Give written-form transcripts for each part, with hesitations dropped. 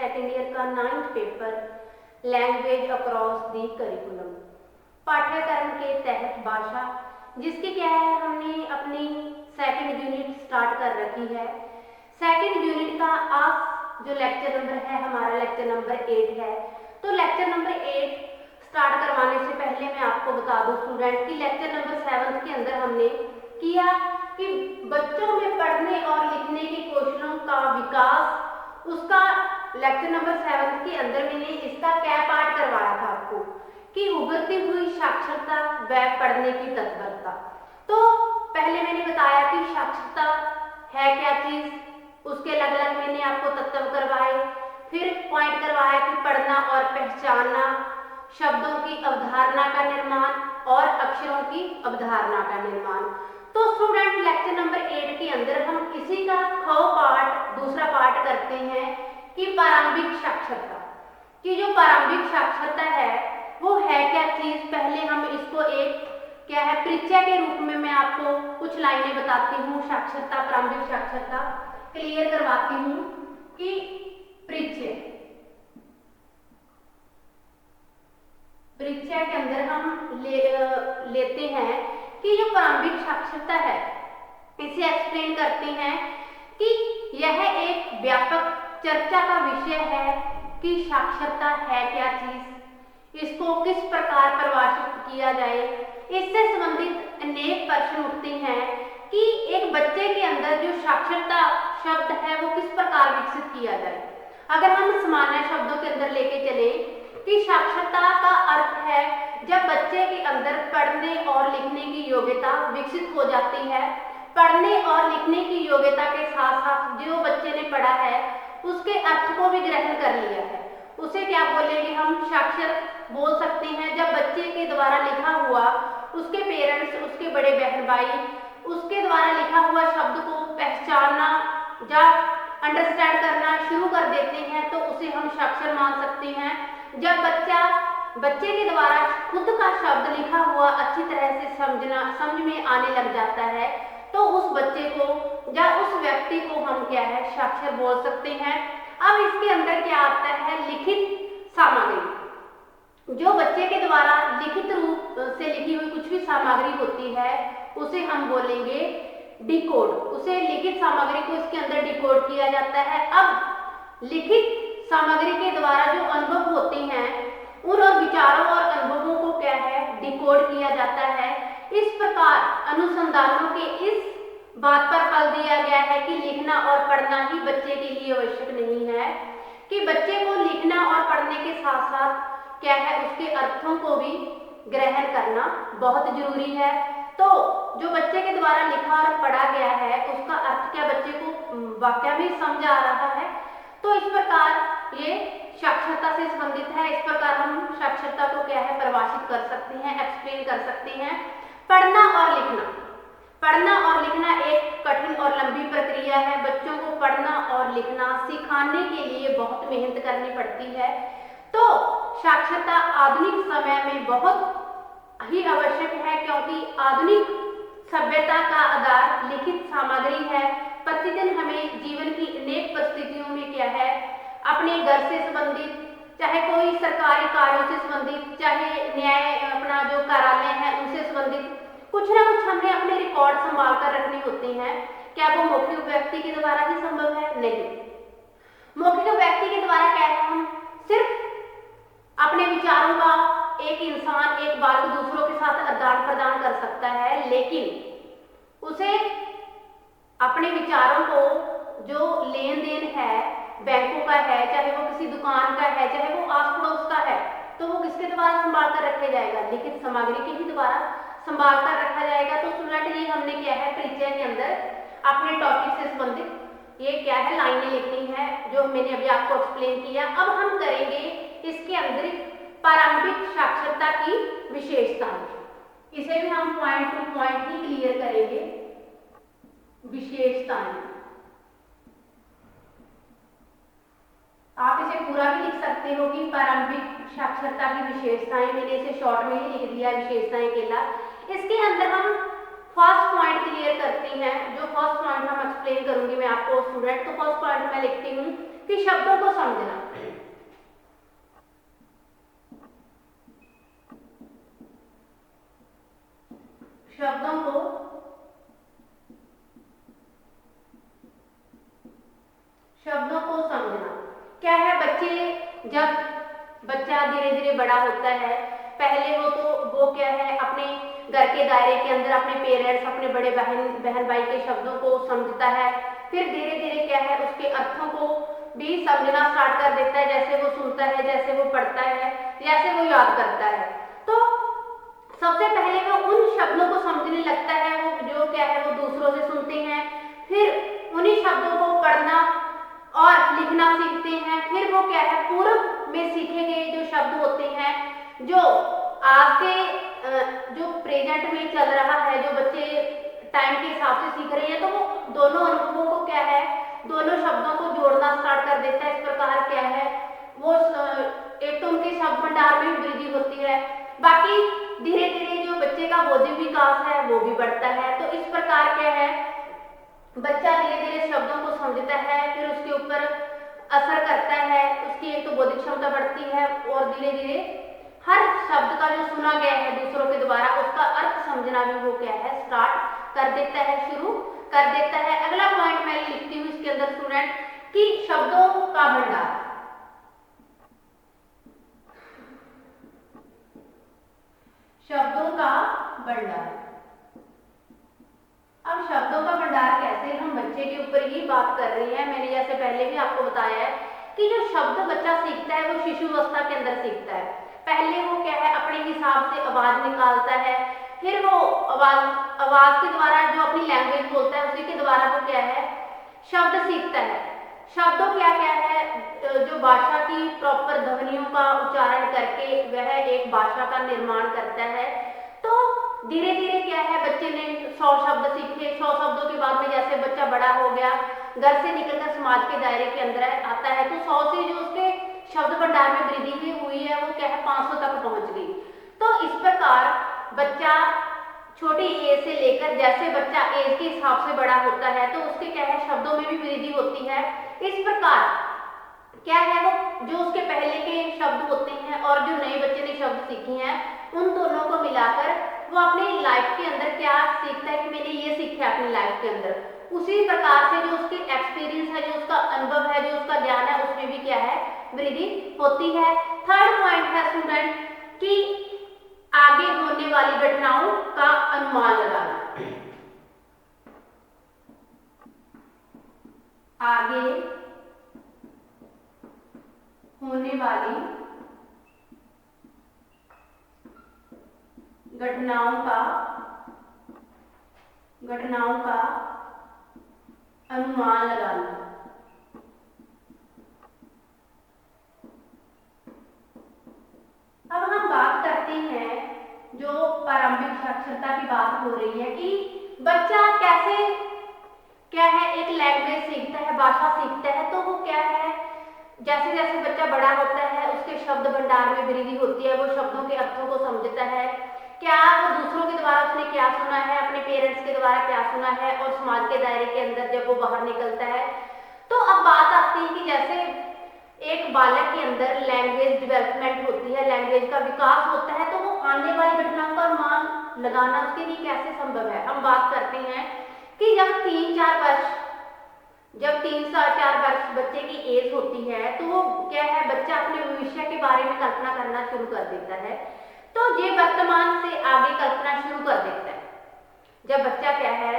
Second year का 9th paper language across the curriculum, पाठ्यक्रम के तहत भाषा, जिसकी क्या है हमने अपनी सेकेंड यूनिट स्टार्ट कर रखी है। सेकेंड यूनिट का आज जो लेक्चर नंबर है हमारा लेक्चर नंबर 8 है। तो लेक्चर नंबर 8 स्टार्ट करवाने से पहले मैं आपको बता दूं स्टूडेंट कि लेक्चर नंबर 7 के अंदर हमने किया कि बच्चों में पढ़ने और लिखने के कौशलों का विकास, उसका लेक्चर नंबर 7 के अंदर मैंने इसका क्या पार्ट करवाया था आपको कि उभरती हुई साक्षरता व पढ़ने की तत्परता। तो पहले मैंने बताया कि साक्षरता है क्या चीज, उसके अलग अलग मैंने आपको तत्व करवाए, फिर पॉइंट करवाया कि पढ़ना और पहचानना, शब्दों की अवधारणा का निर्माण और अक्षरों की अवधारणा का निर्माण। तो स्टूडेंट लेक्चर नंबर 8 के अंदर हम इसी का ख पार्ट दूसरा पार्ट करते हैं कि प्रारंभिक साक्षरता की जो प्रारंभिक साक्षरता है वो है क्या चीज। पहले हम इसको एक क्या है परिचय के रूप में मैं आपको कुछ लाइनें बताती हूँ, साक्षरता प्रारंभिक साक्षरता क्लियर करवाती हूँ कि परिचय के अंदर हम लेते हैं कि जो प्रारंभिक साक्षरता है इसे एक्सप्लेन करते हैं कि यह एक व्यापक चर्चा का विषय है कि साक्षरता है क्या चीज, इसको किस प्रकार परिभाषित किया जाए। इससे संबंधित अनेक प्रश्न उठते हैं कि एक बच्चे के अंदर जो साक्षरता शब्द है वो किस प्रकार विकसित किया जाए। अगर हम सामान्य शब्दों के अंदर लेके चले कि साक्षरता का अर्थ है जब बच्चे के अंदर पढ़ने और लिखने की योग्यता विकसित हो जाती है। पढ़ने और लिखने की योग्यता के साथ साथ जो बच्चे ने पढ़ा है उसके अर्थ को भी ग्रहण कर लिया है, उसे क्या बोलेंगे हम साक्षर बोल सकते हैं। जब बच्चे के द्वारा लिखा हुआ उसके पेरेंट्स, उसके बड़े बहन भाई उसके द्वारा लिखा हुआ शब्द को पहचानना या अंडरस्टैंड करना शुरू कर देते हैं तो उसे हम साक्षर मान सकते हैं। जब बच्चे के द्वारा खुद का शब्द लिखा हुआ अच्छी तरह से समझ में आने लग जाता है तो उस बच्चे को या उस व्यक्ति को हम क्या है साक्षर बोल सकते हैं। अब इसके अंदर क्या आता है लिखित सामग्री, जो बच्चे के द्वारा लिखित रूप से लिखी हुई कुछ भी सामग्री होती है उसे हम बोलेंगे डिकोड, उसे लिखित सामग्री को इसके अंदर डिकोड किया जाता है। अब लिखित सामग्री के द्वारा जो अनुभव होते हैं उन विचारों और अनुभवों को क्या है डिकोड किया जाता है। इस प्रकार अनुसंधानों के इस बात पर बल दिया गया है कि लिखना और पढ़ना ही बच्चे के लिए आवश्यक नहीं है, कि बच्चे को लिखना और पढ़ने के साथ साथ क्या है उसके अर्थों को भी ग्रहण करना बहुत जरूरी है। तो जो बच्चे के द्वारा लिखा और पढ़ा गया है उसका अर्थ क्या बच्चे को वाकया में समझ आ रहा है। तो इस प्रकार ये साक्षरता से संबंधित है। इस प्रकार हम साक्षरता को क्या है परिभाषित कर सकते हैं, एक्सप्लेन कर सकते हैं। पढ़ना और लिखना एक कठिन और लंबी प्रक्रिया है। बच्चों को पढ़ना और लिखना सिखाने के लिए बहुत मेहनत करनी पड़ती है। तो साक्षरता आधुनिक समय में बहुत ही आवश्यक है क्योंकि आधुनिक सभ्यता का आधार लिखित सामग्री है। प्रतिदिन हमें जीवन की अनेक परिस्थितियों में क्या है अपने घर से संबंधित, चाहे कोई सरकारी कार्यों से संबंधित, चाहे न्याय अपना जो कार्यालय है उनसे संबंधित कुछ ना कुछ हमने अपने रिकॉर्ड संभाल कर रखने होते हैं। क्या वो मौखिक व्यक्ति के द्वारा ही संभव है? नहीं। मौखिक व्यक्ति के द्वारा क्या है हम सिर्फ अपने विचारों का एक इंसान एक बार दूसरों के साथ आदान प्रदान कर सकता है, लेकिन उसे अपने विचारों को जो लेन देन है बैंकों का है, चाहे वो किसी दुकान का है, चाहे वो आस पड़ोस का है, तो वो किसके द्वारा संभाल कर रखा जाएगा? लिखित सामग्री के ही द्वारा संभाल कर रखा जाएगा। तो स्टूडेंट ये हमने क्या है परिचय के अंदर अपने टॉपिक से संबंधित ये क्या है लाइनें लिखनी है जो मैंने अभी आपको एक्सप्लेन किया। अब हम करेंगे इसके अंदर प्रारंभिक साक्षरता की विशेषताएं, इसे भी हम पॉइंट टू पॉइंट ही क्लियर करेंगे। विशेषताएं आप इसे पूरा भी लिख सकते हो कि प्रारंभिक साक्षरता की विशेषताएं, मैंने इसे शॉर्ट में ही लिख दिया विशेषताएं केला। इसके अंदर हम फर्स्ट पॉइंट क्लियर करती हैं। जो फर्स्ट पॉइंट हम एक्सप्लेन करूंगी मैं आपको स्टूडेंट, तो फर्स्ट पॉइंट मैं लिखती हूँ कि शब्दों को समझना। शब्दों को समझना क्या है, जब बच्चा धीरे धीरे बड़ा होता है, पहले वो क्या है अपने घर के दायरे के अंदर अपने पेरेंट्स, अपने बड़े बहन भाई के शब्दों को समझता है। फिर धीरे धीरे क्या है उसके अर्थों को भी समझना स्टार्ट कर देता है, जैसे वो सुनता है, जैसे वो पढ़ता है, जैसे वो याद करता है। तो सबसे पहले वो उन शब्दों को समझने लगता है, वो जो क्या है वो दूसरों से सुनते हैं, फिर उन्हीं शब्दों को पढ़ना और लिखना सीखते हैं। फिर वो क्या है पूर्व में सीखे गए जो शब्द होते हैं, जो आज से जो प्रेजेंट में चल रहा है, जो बच्चे टाइम के हिसाब से सीख रहे हैं, तो वो दोनों अनुभवों को क्या है, दोनों शब्दों को जोड़ना स्टार्ट कर देता है। इस प्रकार क्या है वो एक तो उनके शब्द भंडार में वृद्धि होती है, बाकी धीरे धीरे जो बच्चे का बौद्धिक विकास है वो भी बढ़ता है। तो इस प्रकार क्या है बच्चा धीरे धीरे शब्दों को समझता है, फिर उसके ऊपर असर करता है, उसकी एक तो बौद्धिक क्षमता बढ़ती है और धीरे धीरे हर शब्द का जो सुना गया है दूसरों के द्वारा उसका अर्थ समझना भी वो क्या है स्टार्ट कर देता है, शुरू कर देता है। अगला पॉइंट मैं लिखती हूँ इसके अंदर स्टूडेंट कि शब्दों का भंडार। शब्दों का भंडार। अब शब्दों का भंडार कैसे, हम बच्चे के ऊपर ही बात कर रहे हैं। मैंने जैसे पहले भी आपको बताया है कि जो शब्द बच्चा सीखता है वो शिशु अवस्था के अंदर सीखता है। पहले वो क्या है अपने हिसाब से आवाज निकालता है, फिर वो आवाज के द्वारा जो अपनी लैंग्वेज बोलता है उसी के द्वारा वो क्या है शब्द सीखता है। शब्दों क्या क्या है जो भाषा की प्रॉपर ध्वनियों का उच्चारण करके वह एक भाषा का निर्माण करता है। तो धीरे धीरे क्या है बच्चे ने 100 शब्द सीखे, 100 शब्दों के बाद में जैसे बच्चा बड़ा हो गया, घर से निकलकर समाज के दायरे के अंदर आता है, तो 100 से जो उसके शब्द भंडार में वृद्धि हुई है वो क्या है 500 तक पहुंच गई। तो इस प्रकार बच्चा छोटी एज से लेकर जैसे बच्चा एज के हिसाब से बड़ा होता है तो उसके क्या है शब्दों में भी वृद्धि होती है। इस प्रकार क्या है वो जो उसके पहले के शब्द होते हैं और जो नए बच्चे ने शब्द सीखे हैं उन दोनों को मिलाकर वो अपनी लाइफ के अंदर क्या सीखता है कि मैंने ये सीखा अपनी लाइफ के अंदर, उसी प्रकार से जो उसके एक्सपीरियंस है, जो उसका अनुभव है, जो उसका ज्ञान है उसमें भी क्या है वृद्धि होती है। थर्ड पॉइंट है स्टूडेंट कि आगे होने वाली घटनाओं का अनुमान लगाना। आगे होने वाली घटनाओं का अनुमान लगाना। अब हम बात करते हैं जो प्रारंभिक साक्षरता की बात हो रही है कि बच्चा कैसे क्या है एक लैंग्वेज सीखता है, भाषा सीखता है। तो वो क्या है जैसे जैसे बच्चा बड़ा होता है उसके शब्द भंडार में वृद्धि होती है, वो शब्दों के अर्थों को समझता है, क्या वो दूसरों के द्वारा उसने क्या सुना है, अपने पेरेंट्स के द्वारा क्या सुना है और समाज के दायरे के अंदर जब वो बाहर निकलता है। तो अब बात आती है कि जैसे एक बालक के अंदर लैंग्वेज डेवलपमेंट होती है, लैंग्वेज का विकास होता है, तो वो आने वाली घटनाओं का अनुमान लगाना उसके लिए कैसे संभव है। हम बात करते हैं कि जब 3-4 वर्ष बच्चे की एज होती है तो वो क्या है बच्चा अपने भविष्य के बारे में कल्पना करना शुरू कर देता है। तो ये वर्तमान से आगे कल्पना शुरू कर देता है। जब बच्चा क्या है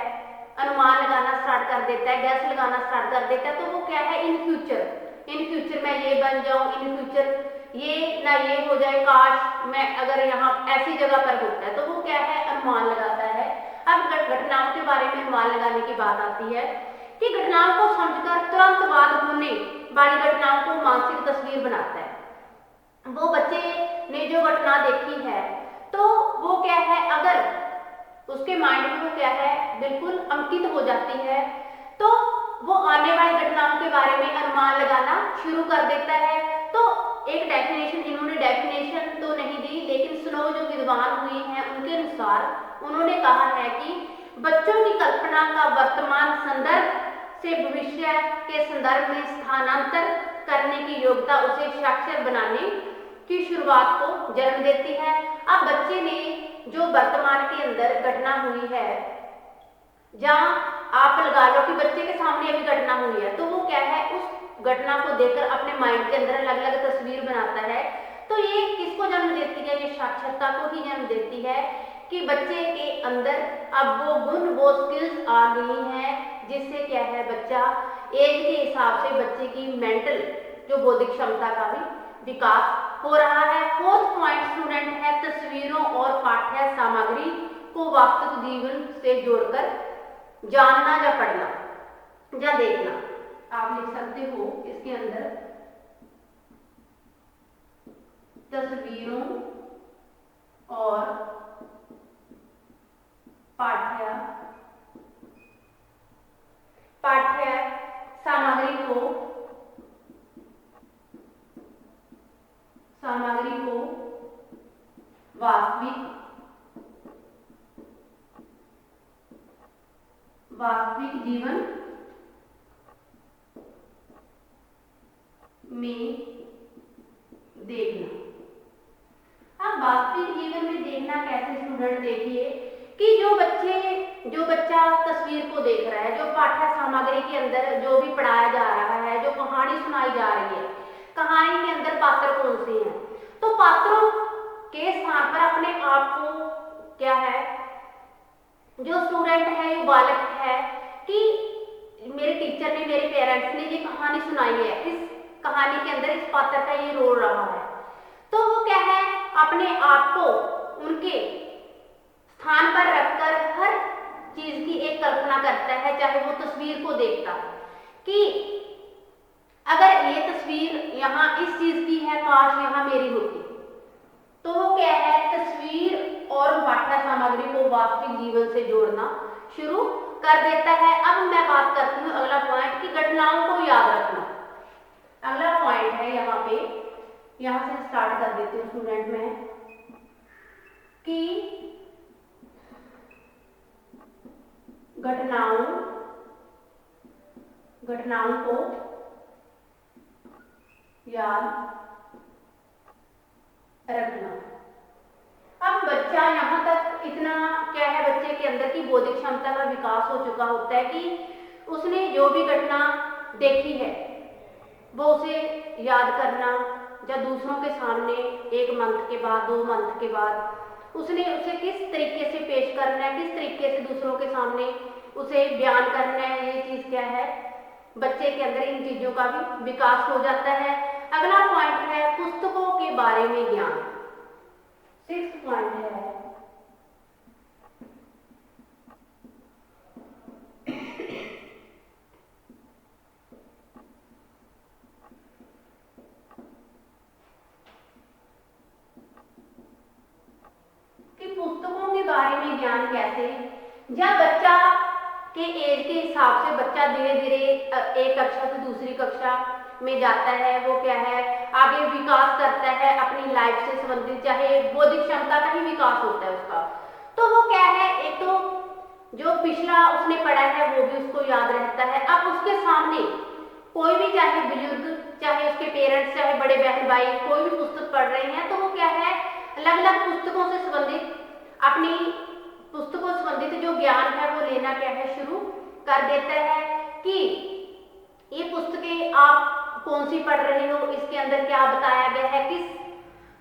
अनुमान लगाना स्टार्ट कर देता है, गैस लगाना स्टार्ट कर देता है, तो वो क्या है इन फ्यूचर मैं ये बन जाऊं, इन फ्यूचर ये ना ये हो जाए, काश मैं अगर यहाँ ऐसी जगह पर होता है, तो वो क्या है अनुमान लगाता है। अब घटनाओं के बारे में अनुमान लगाने की बात आती है कि घटनाओं को समझकर तुरंत बाद होने वाली घटनाओं को मानसिक तस्वीर बनाता है। वो बच्चे ने जो घटना देखी है तो वो क्या है अगर उसके माइंड में वो क्या है बिल्कुल अंकित हो जाती है, तो वो आने वाली घटनाओं के बारे में अनुमान लगाना शुरू कर देता है। तो एक डेफिनेशन, इन्होंने डेफिनेशन तो नहीं दी, लेकिन स्नो जो विद्वान हुए हैं उनके अनुसार उन्होंने कहा है कि बच्चों की कल्पना का वर्तमान संदर्भ से भविष्य के संदर्भ में स्थानांतर करने की योग्यता उसे साक्षर बनाने की शुरुआत को जन्म देती है। अब बच्चे ने जो वर्तमान के अंदर घटना हुई है, जहां आप लगा लो कि बच्चे के सामने अभी घटना हुई है, तो वो क्या है, उस घटना को देखकर अपने माइंड के अंदर अलग अलग तस्वीर बनाता है। तो ये किसको जन्म देती है, ये साक्षरता को ही जन्म देती है कि बच्चे के अंदर अब वो गुण, वो स्किल्स आ गई हैं, जिससे क्या है, बच्चा एज के हिसाब से बच्चे की मेंटल जो बौद्धिक क्षमता का भी विकास हो रहा है। फोर्थ पॉइंट स्टूडेंट है तस्वीरों और पाठ्य सामग्री को वास्तविक जीवन से जोड़कर जानना या पढ़ना या देखना। आप लिख सकते हो इसके अंदर तस्वीरों और पाठ्य सामग्री को वास्तविक जीवन में देखना। अब वास्तविक जीवन में देखना कैसे स्टूडेंट, देखिए कि जो बच्चा तस्वीर को देख रहा है, जो पाठ्य सामग्री के अंदर जो भी पढ़ाया जा रहा है, जो कहानी सुनाई जा रही है, कहानी के अंदर पात्र कौन से हैं, तो पात्रों के स्थान पर अपने आप को क्या है, जो स्टूडेंट है, ये बालक है कि मेरे टीचर ने, मेरे पेरेंट्स ने ये कहानी सुनाई है, इस कहानी के अंदर इस पात्र का ये रोल रहा है, तो वो क्या है, अपने आप को उनके स्थान पर रखकर हर चीज की एक कल्पना करता है, चाहे वो तस्वीर को देखता है कि अगर ये तस्वीर यहाँ इस चीज की है, काश यहाँ मेरी होती, तो वो क्या है, तस्वीर और पाठ्य सामग्री को वास्तविक जीवन से जोड़ना शुरू कर देता है। अब मैं बात करती हूँ अगला पॉइंट कि घटनाओं को याद रखना। अगला पॉइंट है यहाँ पे, यहाँ से स्टार्ट कर देती हूँ स्टूडेंट में कि घटनाओं को याद रखना। अब बच्चा यहाँ तक इतना क्या है, बच्चे के अंदर की बौद्धिक क्षमता का विकास हो चुका होता है कि उसने जो भी घटना देखी है वो उसे याद करना, या दूसरों के सामने 1 मंथ के बाद, 2 मंथ के बाद उसने उसे किस तरीके से पेश करना है, किस तरीके से दूसरों के सामने उसे बयान करना है, ये चीज क्या है, बच्चे के अंदर इन चीजों का भी विकास हो जाता है। अगला पॉइंट है पुस्तकों के बारे में ज्ञान। 6th पॉइंट है कि पुस्तकों के बारे में ज्ञान कैसे, जब बच्चा के एज के हिसाब से बच्चा धीरे धीरे एक कक्षा से दूसरी कक्षा में जाता है, वो क्या है, आगे विकास करता है अपनी लाइफ से संबंधित, चाहे बौद्धिक क्षमता का ही विकास होता है उसका, तो वो क्या है, एक तो जो पिछला उसने पढ़ा है वो भी उसको याद रहता है। अब उसके सामने कोई भी, चाहे बुजुर्ग, चाहे उसके पेरेंट्स, चाहे बड़े बहन भाई, कोई भी पुस्तक पढ़ रहे हैं, तो वो क्या है, अलग अलग पुस्तकों से संबंधित, अपनी पुस्तकों से संबंधित जो ज्ञान है वो लेना क्या है, शुरू कर देता है कि ये पुस्तकें आप कौन सी पढ़ रहे हो, इसके अंदर क्या बताया गया है, किस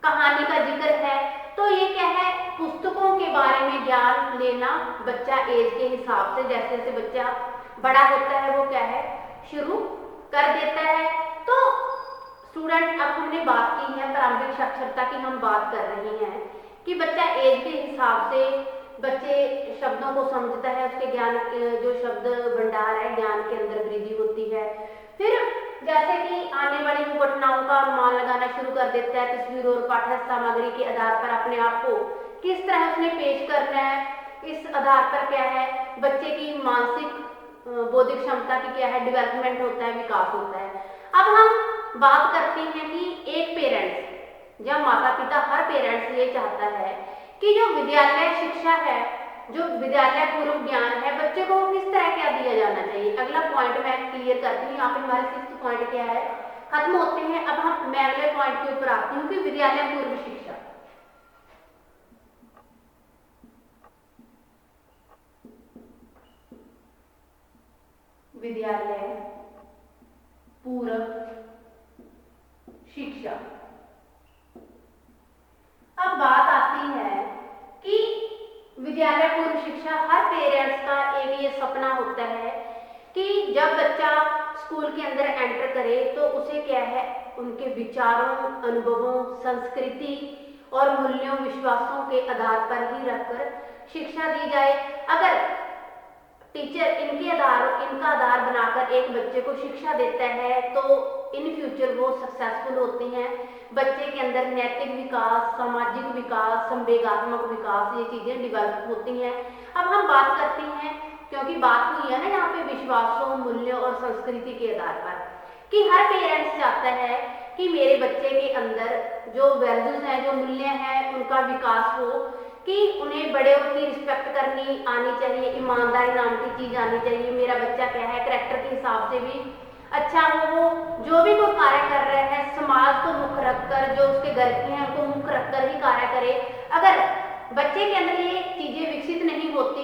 कहानी का जिक्र है, तो ये क्या है, पुस्तकों के बारे में ज्ञान लेना बच्चा एज के हिसाब से, जैसे जैसे बच्चा बड़ा होता है वो क्या है, शुरू कर देता है। तो स्टूडेंट, अब हमने बात की है प्रारंभिक साक्षरता की, हम बात कर रहे हैं कि बच्चा एज के हिसाब से बच्चे शब्दों को समझता है, उसके ज्ञान जो शब्द भंडार है, ज्ञान के अंदर वृद्धि होती है। फिर जैसे कि आने वाली घटनाओं का अनुमान लगाना शुरू कर देता है, तस्वीर और पाठ्य सामग्री के आधार पर अपने आप को किस तरह उसने पेश करना है, इस आधार पर क्या है, बच्चे की मानसिक बौद्धिक क्षमता की क्या है, डेवलपमेंट होता है, विकास होता है। अब हम बात करते हैं कि एक पेरेंट्स या माता पिता, हर पेरेंट्स ये चाहता है कि जो विद्यालय शिक्षा है जो विद्यालय पूर्व ज्ञान है, बच्चे को किस तरह क्या दिया जाना चाहिए। अगला पॉइंट मैं क्लियर करती हूँ। यहाँ पे हमारे 6th पॉइंट क्या है, खत्म होते हैं। अब मैं अगले पॉइंट के ऊपर आती हूँ कि विद्यालय पूर्व शिक्षा। विद्यालय पूर्व शिक्षा। अब बात आती है कि विद्यालय पूर्व शिक्षा, हर पेरेंट्स का एक ये सपना होता है कि जब बच्चा स्कूल के अंदर एंटर करे तो उसे क्या है, उनके विचारों, अनुभवों, संस्कृति और मूल्यों, विश्वासों के आधार पर ही रखकर शिक्षा दी जाए। अगर टीचर इनका आधार बनाकर एक बच्चे को शिक्षा देता है तो इन फ्यूचर वो सक्सेसफुल होते हैं। बच्चे के अंदर नैतिक विकास, सामाजिक विकास, संवेगात्मक विकास, ये चीजें डेवलप होती हैं। अब हम बात करते हैं, क्योंकि बात हुई है ना यहाँ पे विश्वासों, मूल्यों और संस्कृति के आधार पर, कि हर पेरेंट्स चाहता है कि मेरे बच्चे के अंदर जो वैल्यूज हैं, जो मूल्य हैं, उनका विकास हो, कि उन्हें बड़े की रिस्पेक्ट करनी आनी चाहिए, ईमानदारी नाम की चीज आनी चाहिए। मेरा बच्चा क्या है, करैक्टर के हिसाब से भी अच्छा हो, वो जो भी कोई कार्य कर रहे हैं समाज को मुख्य रखकर, जो उसके घर के हैं उनको मुख्य रखकर ही कार्य करे। अगर बच्चे के अंदर ये चीजें विकसित नहीं होती,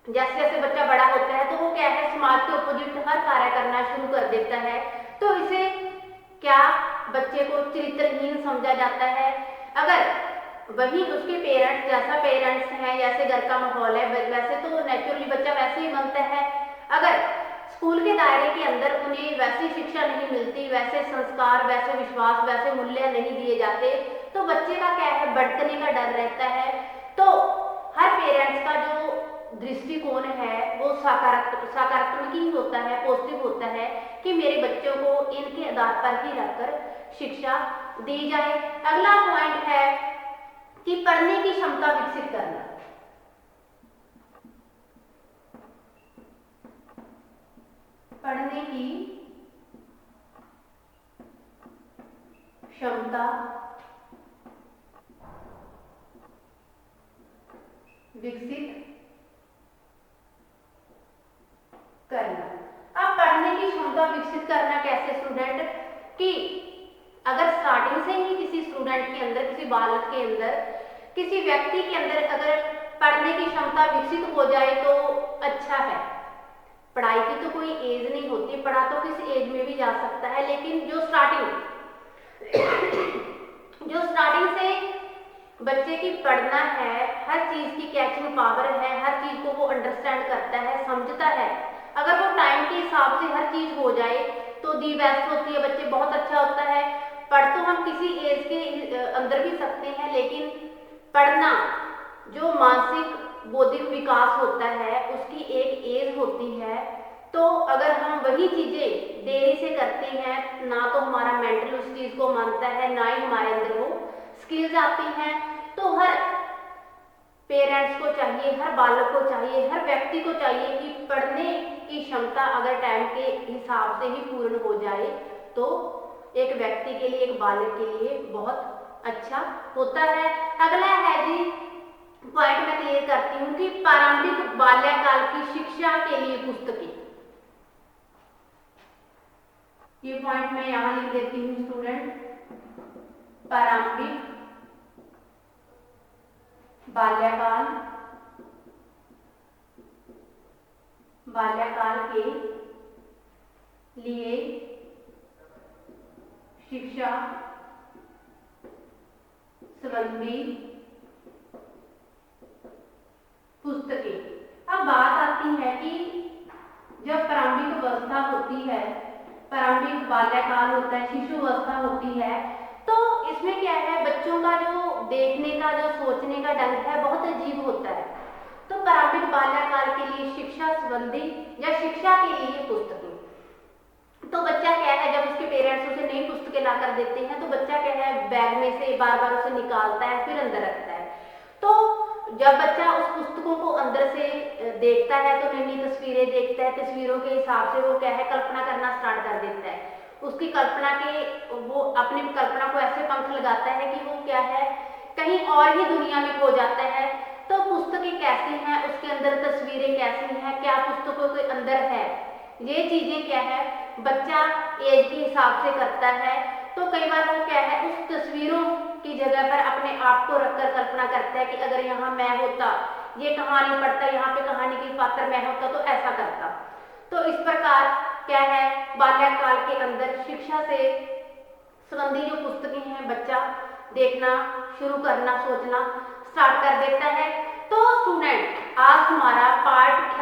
जैसे जैसे बच्चा बड़ा होता है तो वो क्या है, समाज के अपोजिट हर कार्य करना शुरू कर देता है, तो इसे क्या, बच्चे को चरित्रहीन समझा जाता है। अगर वही उसके पेरेंट्स, जैसा पेरेंट्स हैं, जैसे घर का माहौल है, वैसे तो नेचुरली बच्चा वैसे ही बनता है। अगर स्कूल के दायरे के अंदर उन्हें वैसी शिक्षा नहीं मिलती, वैसे संस्कार, वैसे विश्वास, वैसे मूल्य नहीं दिए जाते, तो बच्चे का क्या है, भटकने का डर रहता है। तो हर पेरेंट्स का जो दृष्टिकोण है वो सकारात्मक ही होता है, पॉजिटिव होता है, कि मेरे बच्चों को इनके आधार पर ही रखकर शिक्षा दी जाए। अगला पॉइंट है कि पढ़ने की क्षमता विकसित करना। पढ़ने की क्षमता विकसित करना। अब पढ़ने की क्षमता विकसित करना कैसे स्टूडेंट, कि अगर स्टार्टिंग से ही किसी स्टूडेंट के अंदर, किसी बालक के अंदर, किसी व्यक्ति के अंदर अगर पढ़ने की क्षमता विकसित हो जाए तो अच्छा है। पढ़ाई की तो कोई एज नहीं होती, पढ़ा तो किस एज में भी जा सकता है, लेकिन जो स्टार्टिंग से बच्चे की पढ़ना है, हर चीज की कैचिंग पावर है, हर चीज को वो अंडरस्टैंड करता है, समझता है। अगर वो टाइम के हिसाब से हर चीज हो जाए तो दी बेस्ट होती है, बच्चे बहुत अच्छा होता है। पढ़ तो हम किसी एज के अंदर भी सकते हैं, लेकिन पढ़ना जो मानसिक बौद्धिक विकास होता है उसकी एक एज होती है। तो अगर हम वही चीजें देरी से करते हैं, ना तो हमारा मेंटल उस चीज को मानता है, ना ही हमारे अंदर वो स्किल्स आती हैं। तो हर पेरेंट्स को चाहिए, हर बालक को चाहिए, हर व्यक्ति को चाहिए कि पढ़ने की क्षमता अगर टाइम के हिसाब से ही पूर्ण हो जाए तो एक व्यक्ति के लिए, एक बालक के लिए बहुत अच्छा होता है। अगला है जी, पॉइंट मैं क्लियर करती हूँ कि प्रारंभिक बाल्यकाल की शिक्षा के लिए पुस्तकें। ये पॉइंट मैं यहाँ लिख देती हूँ स्टूडेंट, प्रारंभिक बाल्यकाल के लिए शिक्षा संबंधी पुस्तकें। अब बात आती है कि जब प्रारंभिक अवस्था होती है, प्रारंभिक बाल्यकाल होता है, शिशु अवस्था होती है, तो इसमें क्या है, बच्चों का जो देखने का, जो सोचने का ढंग है बहुत अजीब होता है। तो प्रारंभिक बाल्यकाल के लिए शिक्षा संबंधी या शिक्षा के लिए पुस्तकें। तो बच्चा क्या है, जब उसके पेरेंट्स उसे नई पुस्तकें लाकर देते हैं तो बच्चा क्या है, बैग में से बार बार उसे निकालता है, फिर अंदर रखता है। तो जब बच्चा उस पुस्तकों को अंदर से देखता है तो नई नई तस्वीरें देखता है, तस्वीरों के हिसाब से वो क्या है, कल्पना करना स्टार्ट कर देता है। उसकी कल्पना के, वो अपनी कल्पना को ऐसे पंख लगाता है कि वो क्या है, कहीं और ही दुनिया में खो जाता है। तो पुस्तकें कैसी हैं, उसके अंदर तस्वीरें कैसी हैं, क्या पुस्तकों के अंदर है, ये चीजें क्या है बच्चा एज के हिसाब से करता है। तो कई बार वो क्या है उस तस्वीरों की जगह पर अपने आप को रखकर कल्पना करता है कि अगर यहाँ मैं होता, ये कहानी पढ़ता, यहाँ पे कहानी की पात्र मैं होता तो ऐसा करता। तो इस प्रकार क्या है बाल्यकाल के अंदर शिक्षा से संबंधी जो पुस्तकें हैं बच्चा देखना शुरू करना सोचना स्टार्ट कर देता है। तो स्टूडेंट आज हमारा पार्ट ख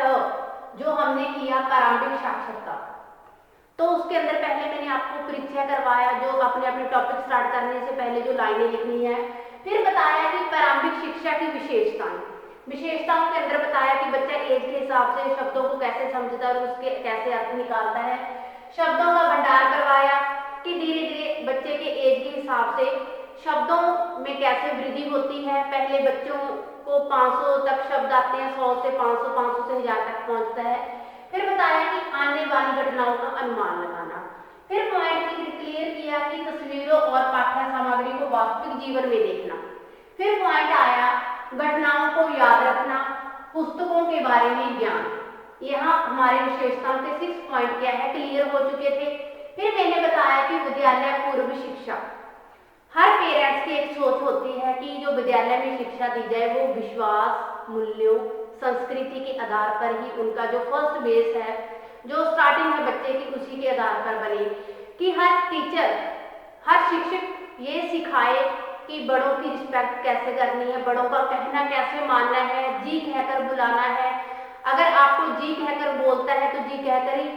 जो हमने किया प्रारंभिक साक्षरता, तो उसके अंदर पहले मैंने आपको परिचय करवाया, जो अपने अपने टॉपिक स्टार्ट करने से पहले जो लाइनें लिखनी है, फिर बताया कि प्रारंभिक शिक्षा की विशेषताओं के अंदर बताया कि बच्चा एज के हिसाब से शब्दों को कैसे समझता है और उसके कैसे अर्थ निकालता है। शब्दों का भंडार करवाया कि धीरे धीरे बच्चे के एज के हिसाब से शब्दों में कैसे वृद्धि होती है। पहले बच्चों को 500 तक शब्द आते हैं, 100 से 500, 500 से 1000 तक पहुंचता है। फिर बताया कि आने वाली घटनाओं का अनुमान लगाना। फिर पॉइंट क्लियर किया कि तस्वीरों और पाठ्य सामग्री को वास्तविक जीवन में देखना। फिर पॉइंट आया घटनाओं को याद रखना, पुस्तकों के बारे में ज्ञान। यहाँ हमारे विशेषताओं के 6 पॉइंट क्या है क्लियर हो चुके थे। फिर मैंने बताया कि विद्यालय पूर्व शिक्षा, हर पेरेंट्स की एक सोच होती है कि जो विद्यालय में शिक्षा दी जाए वो विश्वास, मूल्यों, संस्कृति के आधार पर ही उनका जो फर्स्ट बेस है, जो स्टार्टिंग है बच्चे की, उसी के आधार पर बने। कि हर टीचर, हर शिक्षक ये सिखाए कि बड़ों की रिस्पेक्ट कैसे करनी है, बड़ों का कहना कैसे मानना है, जी कहकर बुलाना है। अगर आपको जी कहकर बोलता है तो जी कहकर ही,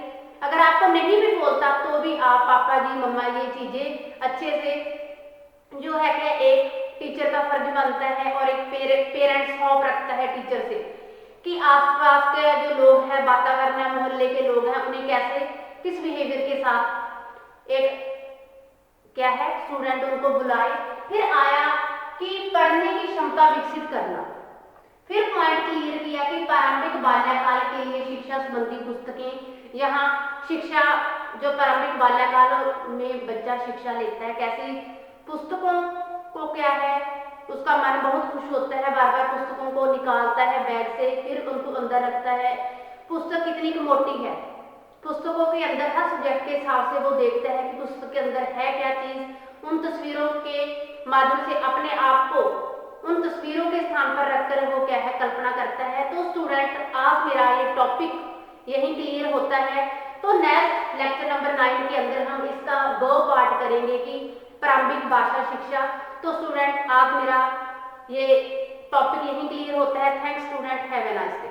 अगर आपको नहीं भी बोलता तो भी आप पापा जी मम्मा ये चीजें अच्छे से जो है कि एक टीचर का फर्ज बनता है और एक पेरेंट्स होप रखता है टीचर से कि आसपास के जो लोग हैं, वातावरण है, मोहल्ले के लोग हैं, उन्हें कैसे किस बिहेवियर के साथ एक क्या है स्टूडेंट उनको बुलाए। फिर आया कि पढ़ने की क्षमता विकसित करना। फिर पॉइंट क्लियर किया कि प्रारंभिक बाल्यकाल के लिए शिक्षा संबंधी पुस्तकें, यहाँ शिक्षा जो प्रारंभिक बाल्यकाल में बच्चा शिक्षा लेता है, कैसी पुस्तकों को क्या है उसका मन बहुत खुश होता है, बार बार पुस्तकों को निकालता है बैग से, फिर उनको अंदर रखता है। पुस्तक कितनी मोटी है, पुस्तकों के अंदर हर सब्जेक्ट के हिसाब से वो देखता है कि पुस्तक के अंदर है क्या चीज। उन तस्वीरों के माध्यम से अपने आप को उन तस्वीरों के स्थान पर रखकर वो क्या है कल्पना करता है। तो स्टूडेंट आज मेरा ये टॉपिक यही क्लियर होता है। तो नेक्स्ट लेक्चर नंबर 9 के अंदर हम इसका 2 पार्ट करेंगे कि प्रारंभिक भाषा शिक्षा। तो स्टूडेंट आज मेरा ये टॉपिक यही क्लियर होता है। Thanks student, have a nice day.